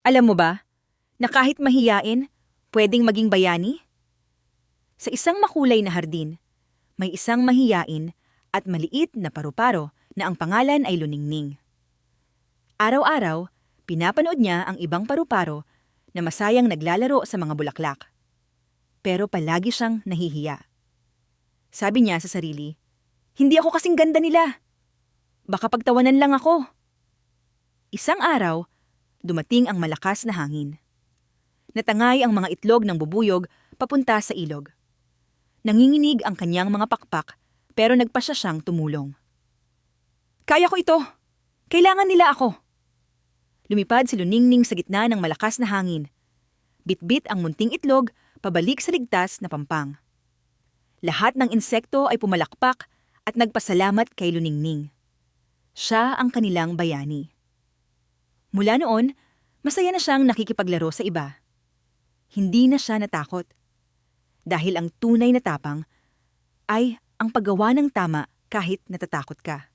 Alam mo ba, na kahit mahiyain, pwedeng maging bayani? Sa isang makulay na hardin, may isang mahiyain at maliit na paru-paro na ang pangalan ay Luningning. Araw-araw, pinapanood niya ang ibang paru-paro na masayang naglalaro sa mga bulaklak. Pero palagi siyang nahihiya. Sabi niya sa sarili, "Hindi ako kasing ganda nila. Baka pagtawanan lang ako." Isang araw, dumating ang malakas na hangin. Natangay ang mga itlog ng bubuyog papunta sa ilog. Nanginginig ang kanyang mga pakpak pero nagpasya siyang tumulong. "Kaya ko ito! Kailangan nila ako!" Lumipad si Luningning sa gitna ng malakas na hangin. Bitbit ang munting itlog pabalik sa ligtas na pampang. Lahat ng insekto ay pumalakpak at nagpasalamat kay Luningning. Siya ang kanilang bayani. Mula noon, masaya na siyang nakikipaglaro sa iba. Hindi na siya natakot. Dahil ang tunay na tapang ay ang paggawa ng tama kahit natatakot ka.